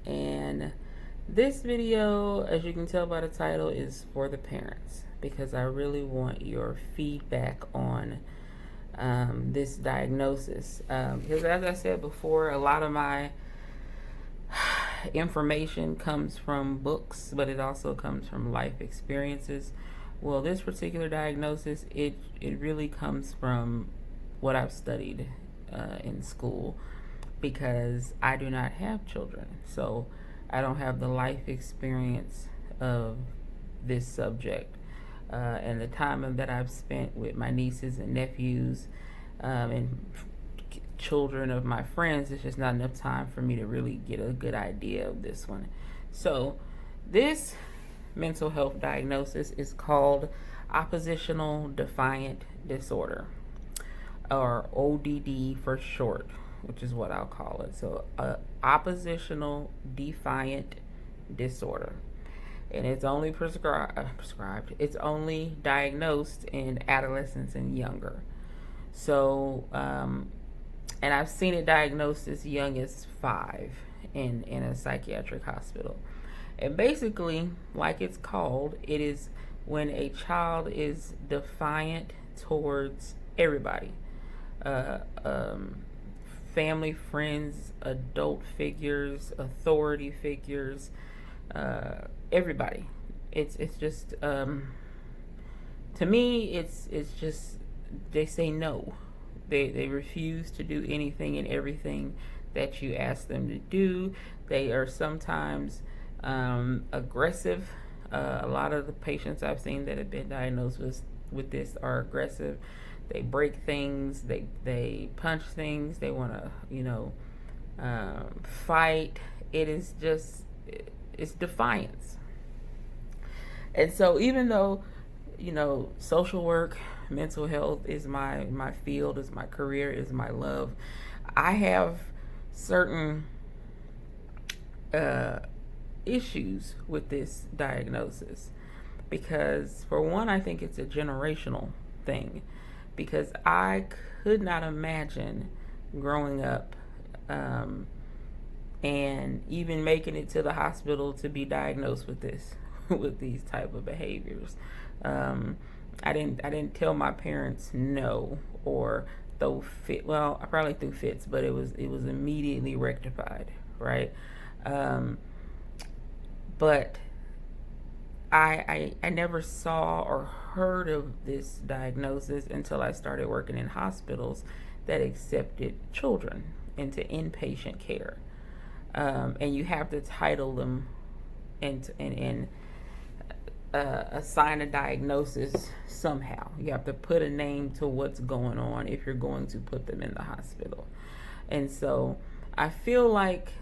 And this video, as you can tell by the title, is for the parents because I really want your feedback on this diagnosis. Because as I said before, a lot of my information comes from books, but it also comes from life experiences. Well, this particular diagnosis, it really comes from what I've studied in school, because I do not have children. So I don't have the life experience of this subject. And the time that I've spent with my nieces and nephews and children of my friends, it's just not enough time for me to really get a good idea of this one. So this mental health diagnosis is called Oppositional Defiant Disorder, or ODD for short, which is what I'll call it. So, oppositional defiant disorder, and it's only prescribed. It's only diagnosed in adolescents and younger. So, and I've seen it diagnosed as young as 5 in a psychiatric hospital. And basically, like it's called, it is when a child is defiant towards everybody. Uh, um, Family, friends, adult figures, authority figures, everybody. It's just to me, it's just they say no. They refuse to do anything and everything that you ask them to do. They are sometimes aggressive. A lot of the patients I've seen that have been diagnosed with this are aggressive. They break things. They punch things. They want to, fight. It's defiance. And so even though, social work, mental health is my field, is my career, is my love, I have certain issues with this diagnosis. Because, for one, I think it's a generational thing. Because I could not imagine growing up and even making it to the hospital to be diagnosed with this, with these type of behaviors. I didn't tell my parents no or throw fit. Well, I probably threw fits, but it was immediately rectified, right? But I never saw or heard of this diagnosis until I started working in hospitals that accepted children into inpatient care. And you have to title them and assign a diagnosis somehow. You have to put a name to what's going on if you're going to put them in the hospital. And so I feel like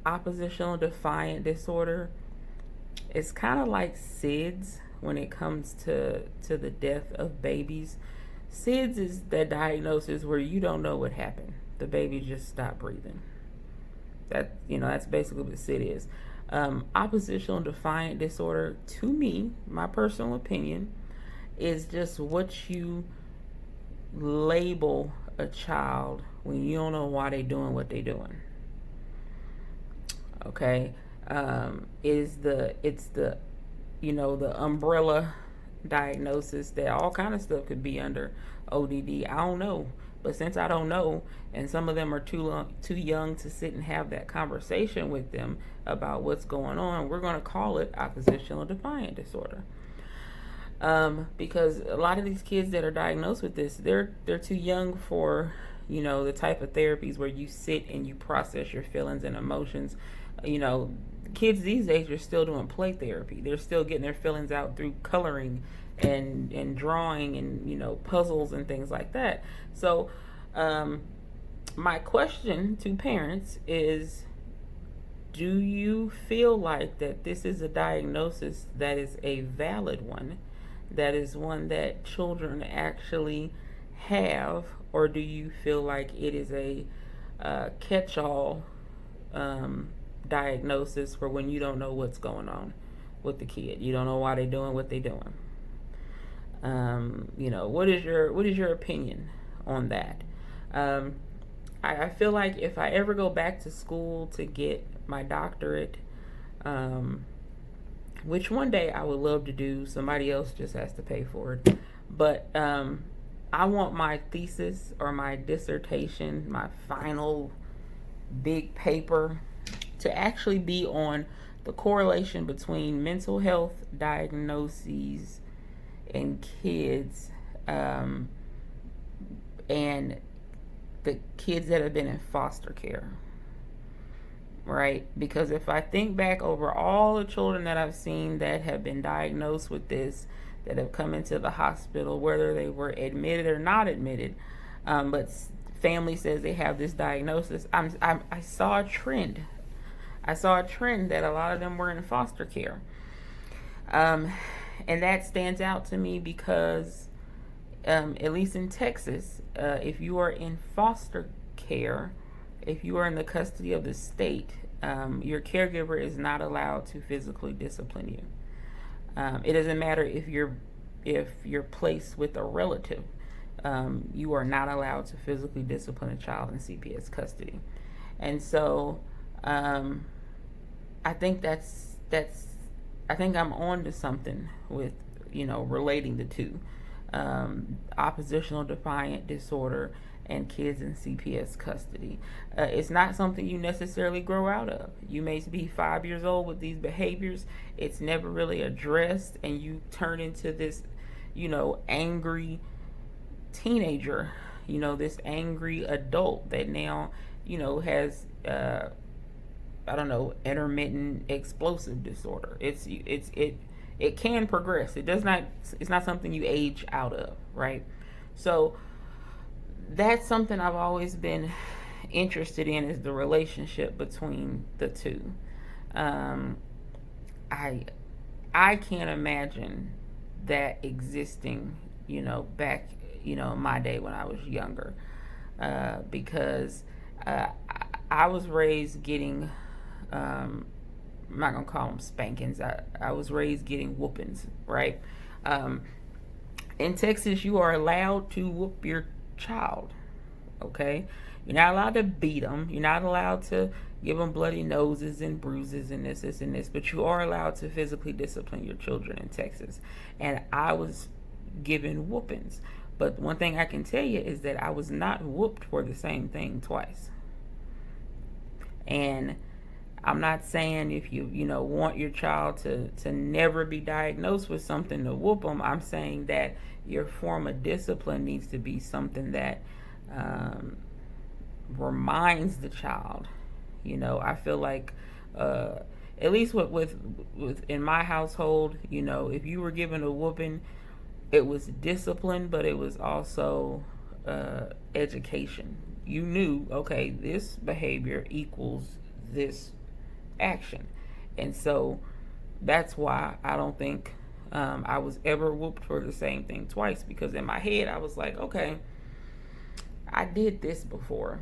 oppositional defiant disorder, it's kind of like SIDS when it comes to the death of babies. SIDS is the diagnosis where you don't know what happened. The baby just stopped breathing. That's basically what SID is. Oppositional defiant disorder, to me, my personal opinion, is just what you label a child when you don't know why they're doing what they're doing. Okay, it's the umbrella diagnosis that all kind of stuff could be under ODD. I don't know, but since I don't know, and some of them are too young to sit and have that conversation with them about what's going on, we're going to call it oppositional defiant disorder. Because a lot of these kids that are diagnosed with this, they're too young for the type of therapies where you sit and you process your feelings and emotions. Kids these days are still doing play therapy. They're still getting their feelings out through coloring and drawing and puzzles and things like that. So my question to parents is, do you feel like that this is a diagnosis that is a valid one, that is one that children actually have, or do you feel like it is a catch-all diagnosis for when you don't know what's going on with the kid? You don't know why they're doing what they're doing. What is your opinion on that? I feel like if I ever go back to school to get my doctorate, um, which one day I would love to do, somebody else just has to pay for it. But I want my thesis or my dissertation, my final big paper, to actually be on the correlation between mental health diagnoses in kids, um, and the kids that have been in foster care, right? Because if I think back over all the children that I've seen that have been diagnosed with this, that have come into the hospital, whether they were admitted or not admitted, but family says they have this diagnosis, I saw a trend. I saw a trend that a lot of them were in foster care. Um, and that stands out to me because, at least in Texas, if you are in foster care, if you are in the custody of the state, your caregiver is not allowed to physically discipline you. It doesn't matter if you're placed with a relative. You are not allowed to physically discipline a child in CPS custody, and so I think that's I think I'm on to something with relating the two, oppositional defiant disorder and kids in CPS custody. It's not something you necessarily grow out of. You may be 5 years old with these behaviors. It's never really addressed, and you turn into this, angry teenager, this angry adult that now, has, I don't know, intermittent explosive disorder. It can progress. It's not something you age out of, right? So that's something I've always been interested in, is the relationship between the two. Um, I I can't imagine that existing, back, in my day when I was younger, because I was raised getting, I'm not gonna call them spankings. I was raised getting whoopings, right? Um, in Texas, you are allowed to whoop your child. Okay, you're not allowed to beat them. You're not allowed to give them bloody noses and bruises and this, and this. But you are allowed to physically discipline your children in Texas. And I was given whoopings. But one thing I can tell you is that I was not whooped for the same thing twice. And I'm not saying if you want your child to never be diagnosed with something to whoop them. I'm saying that your form of discipline needs to be something that reminds the child. I feel like, at least with in my household, if you were given a whooping, it was discipline, but it was also education. You knew, okay, this behavior equals this action. And so that's why I don't think I was ever whooped for the same thing twice, because in my head I was like, okay, I did this before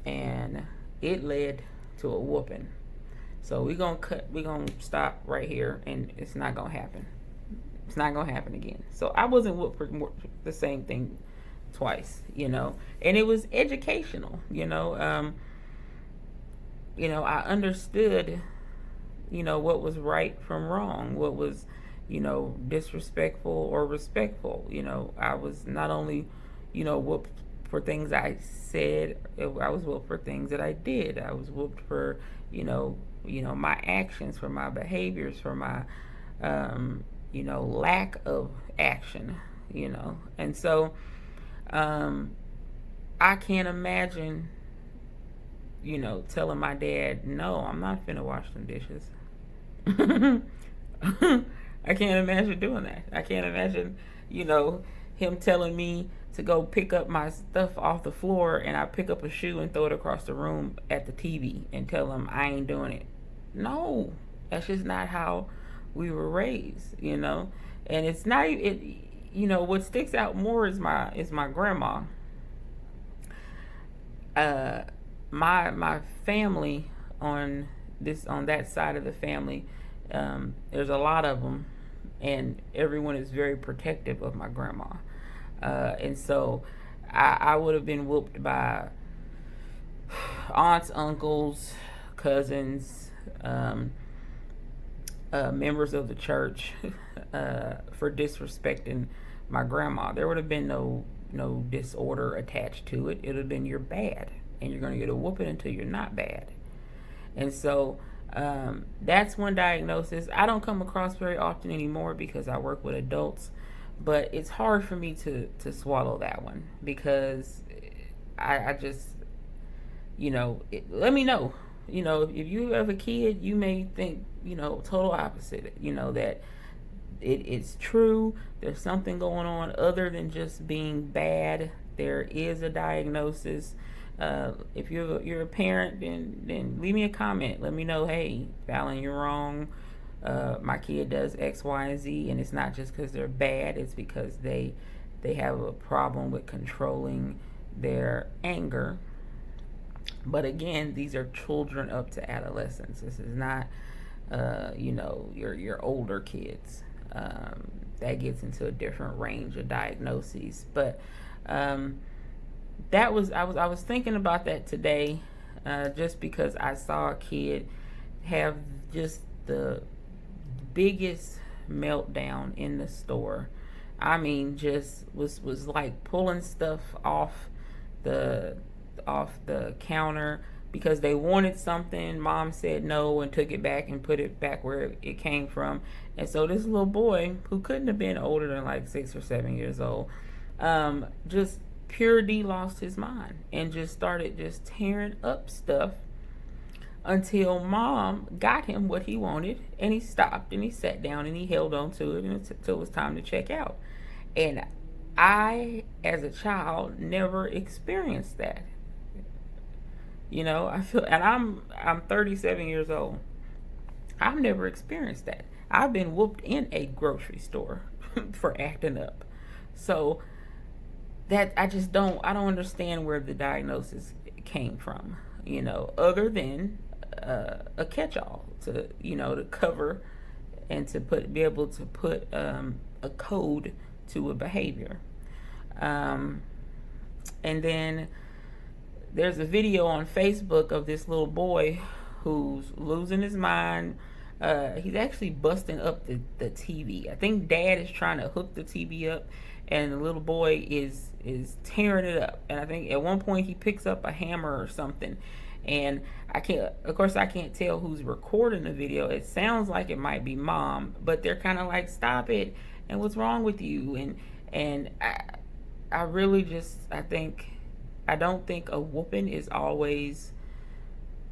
and it led to a whooping. So we're gonna stop right here, and it's not gonna happen. It's not gonna happen again. So I wasn't whooped for the same thing twice, and it was educational. I understood, what was right from wrong, what was, disrespectful or respectful. I was not only, whooped for things I said, I was whooped for things that I did. I was whooped for, my actions, for my behaviors, for my, lack of action, And so, I can't imagine, telling my dad, no, I'm not finna wash them dishes. I can't imagine doing that. I can't imagine, him telling me to go pick up my stuff off the floor, and I pick up a shoe and throw it across the room at the TV and tell him I ain't doing it. No, that's just not how we were raised, And it's not even, what sticks out more is my grandma. My family on that side of the family, there's a lot of them, and everyone is very protective of my grandma. And so I would have been whooped by aunts, uncles, cousins, members of the church for disrespecting my grandma. There would have been no disorder attached to it. It would have been you're bad, and you're going to get a whooping until you're not bad. And so that's one diagnosis. I don't come across very often anymore because I work with adults, but it's hard for me to swallow that one because I just, let me know. If you have a kid, you may think, total opposite, that it's true. There's something going on other than just being bad. There is a diagnosis. If you're a parent, then leave me a comment. Let me know, hey, Fallon, you're wrong. My kid does X, Y, and Z, and it's not just because they're bad. It's because they have a problem with controlling their anger. But again, these are children up to adolescence. This is not, your older kids. That gets into a different range of diagnoses. But I was thinking about that today, just because I saw a kid have just the biggest meltdown in the store. I mean, just was like pulling stuff off the counter because they wanted something. Mom said no and took it back and put it back where it came from. And so this little boy, who couldn't have been older than like 6 or 7 years old, just pure D lost his mind and just started just tearing up stuff until Mom got him what he wanted, and he stopped and he sat down and he held on to it until it was time to check out. And I, as a child, never experienced that. I feel, and I'm 37 years old. I've never experienced that. I've been whooped in a grocery store for acting up. So that I don't understand where the diagnosis came from. Other than a catch-all to cover and to be able to put a code to a behavior. And then there's a video on Facebook of this little boy who's losing his mind. He's actually busting up the TV. I think Dad is trying to hook the TV up, and the little boy is tearing it up. And I think at one point he picks up a hammer or something. And I can't tell who's recording the video. It sounds like it might be Mom, but they're kind of like, stop it, and what's wrong with you? And I really I don't think a whooping is always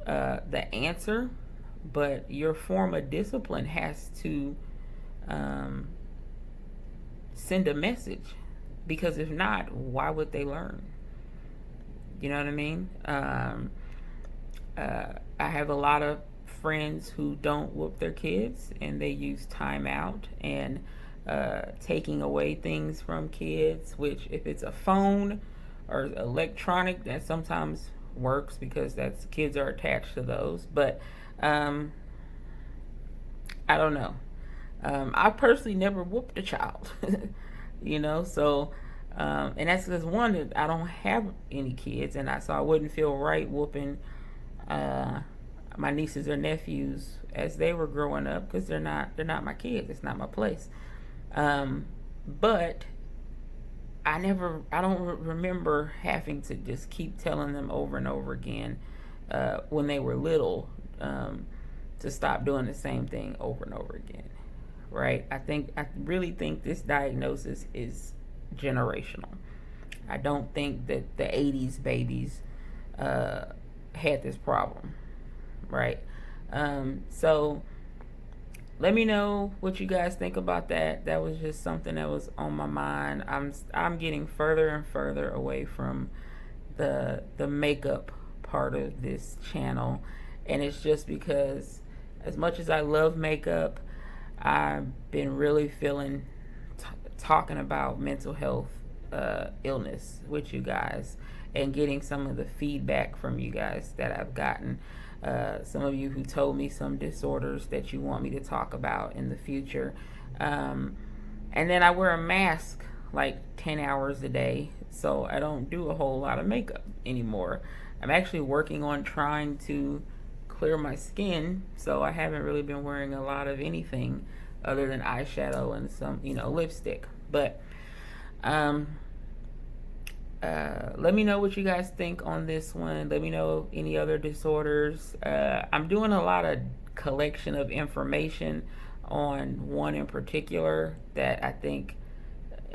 the answer, but your form of discipline has to send a message, because if not, why would they learn? You know what I mean? I have a lot of friends who don't whoop their kids, and they use timeout and taking away things from kids, which if it's a phone or electronic, that sometimes works because kids are attached to those. But I don't know. I personally never whooped a child, so and that's because one, that I don't have any kids, and so I wouldn't feel right whooping my nieces or nephews as they were growing up, because they're not my kids. It's not my place. But I don't remember having to just keep telling them over and over again when they were little to stop doing the same thing over and over again, right? I really think this diagnosis is generational. I don't think that the 80s babies had this problem, right? So let me know what you guys think about that. That was just something that was on my mind. I'm getting further and further away from the makeup part of this channel, and it's just because, as much as I love makeup, I've been really feeling talking about mental health illness with you guys, and getting some of the feedback from you guys that I've gotten. Some of you who told me some disorders that you want me to talk about in the future. And then I wear a mask like 10 hours a day, so I don't do a whole lot of makeup anymore. I'm actually working on trying to clear my skin, so I haven't really been wearing a lot of anything other than eyeshadow and some, lipstick. But um, let me know what you guys think on this one. Let me know any other disorders. I'm doing a lot of collection of information on one in particular that I think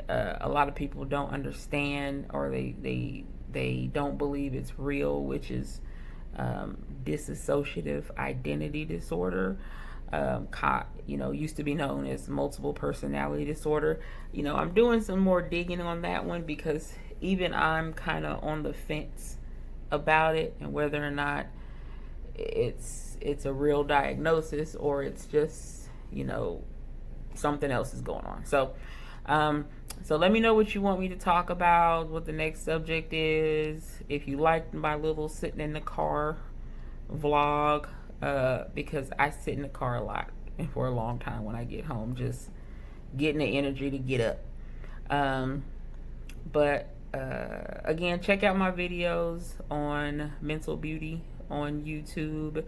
a lot of people don't understand, or they don't believe it's real, which is dissociative identity disorder. Used to be known as multiple personality disorder. I'm doing some more digging on that one because even I'm kind of on the fence about it and whether or not it's a real diagnosis or it's just something else is going on. So let me know what you want me to talk about, what the next subject is. If you liked my little sitting in the car vlog, because I sit in the car a lot for a long time when I get home, just getting the energy to get up. But again, check out my videos on mental beauty on YouTube.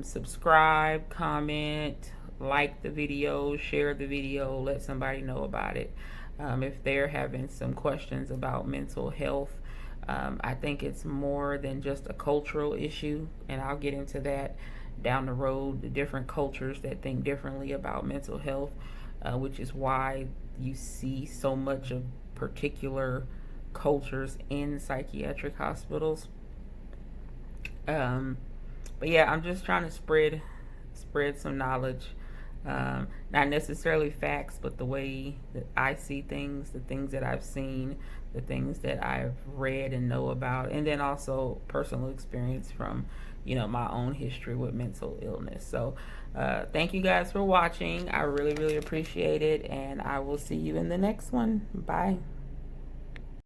Subscribe, comment, like the video, share the video, let somebody know about it. If they're having some questions about mental health, I think it's more than just a cultural issue, and I'll get into that down the road, the different cultures that think differently about mental health, which is why you see so much of particular cultures in psychiatric hospitals. But yeah, I'm just trying to spread some knowledge, not necessarily facts, but the way that I see things, the things that I've seen, the things that I've read and know about, and then also personal experience from my own history with mental illness. So thank you guys for watching. I really appreciate it, and I will see you in the next one. Bye.